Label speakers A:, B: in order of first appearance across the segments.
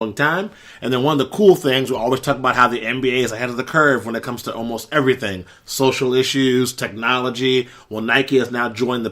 A: long time. And then one of the cool things, we always talk about how the NBA is ahead of the curve when it comes to almost everything. Social issues, technology. Well, Nike has now joined the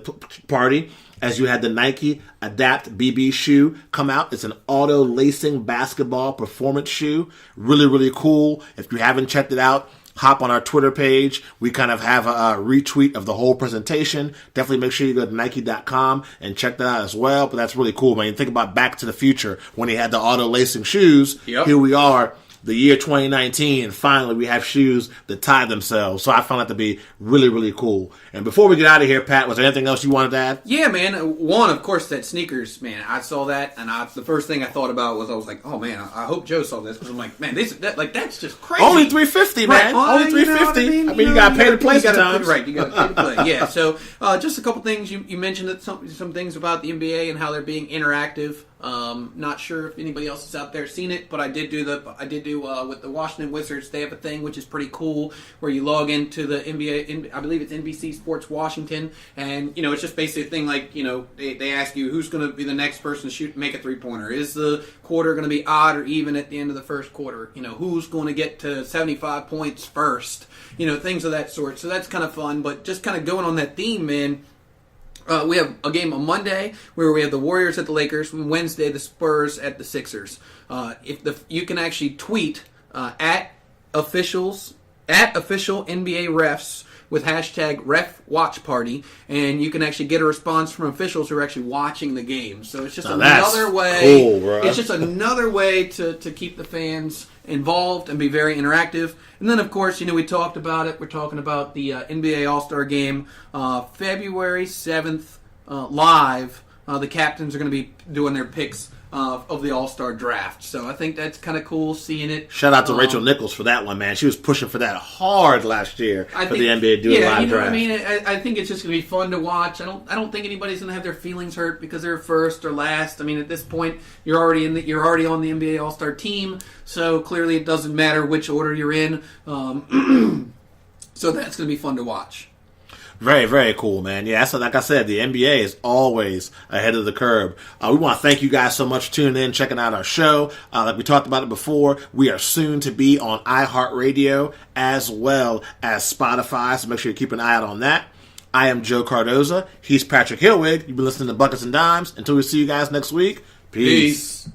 A: party, as you had the Nike Adapt BB shoe come out. It's an auto-lacing basketball performance shoe. Really, really cool. If you haven't checked it out, hop on our Twitter page. We kind of have a retweet of the whole presentation. Definitely make sure you go to Nike.com and check that out as well. But that's really cool, man. You think about Back to the Future when he had the auto-lacing shoes. Yep. Here we are, the year 2019, and finally we have shoes that tie themselves. So I found that to be really, really cool. And before we get out of here, Pat, was there anything else you wanted to add?
B: Yeah, man. One, of course, that sneakers, man. I saw that, and the first thing I thought about was I was like, oh, man, I hope Joe saw this. Because I'm like, man, that's just crazy.
A: Only $350, man.
B: Right.
A: Only $350. I mean, you got to pay to play sometimes.
B: Right, you got to pay to play. Yeah, so just a couple things. You mentioned that some things about the NBA and how they're being interactive. Not sure if anybody else is out there seen it, but I did do with the Washington Wizards. They have a thing which is pretty cool where you log into the NBA. I believe it's NBC Sports Washington, and it's just basically a thing like they ask you who's going to be the next person to make a 3-pointer. Is the quarter going to be odd or even at the end of the first quarter? Who's going to get to 75 points first? Things of that sort. So that's kind of fun. But just kind of going on that theme, man. We have a game on Monday where we have the Warriors at the Lakers. And Wednesday, the Spurs at the Sixers. You can actually tweet at official NBA refs with hashtag #RefWatchParty, and you can actually get a response from officials who are actually watching the game. So it's just another way.
A: Cool, bro.
B: It's just another way to keep the fans involved and be very interactive. And then, of course, we talked about it. We're talking about the NBA All-Star Game, February 7th, live. The captains are going to be doing their picks of the All-Star Draft. So I think that's kind of cool seeing it.
A: Shout out to Rachel Nichols for that one, man. She was pushing for that hard last year the NBA to do a live draft.
B: What I mean? I think it's just going to be fun to watch. I don't think anybody's going to have their feelings hurt because they're first or last. I mean, at this point, you're already on the NBA All-Star team, so clearly it doesn't matter which order you're in. So that's going to be fun to watch.
A: Very, very cool, man. Yeah, so like I said, the NBA is always ahead of the curve. We want to thank you guys so much for tuning in, checking out our show. Like we talked about it before, we are soon to be on iHeartRadio as well as Spotify, so make sure you keep an eye out on that. I am Joe Cardoza. He's Patrick Hillwig. You've been listening to Buckets and Dimes. Until we see you guys next week, peace.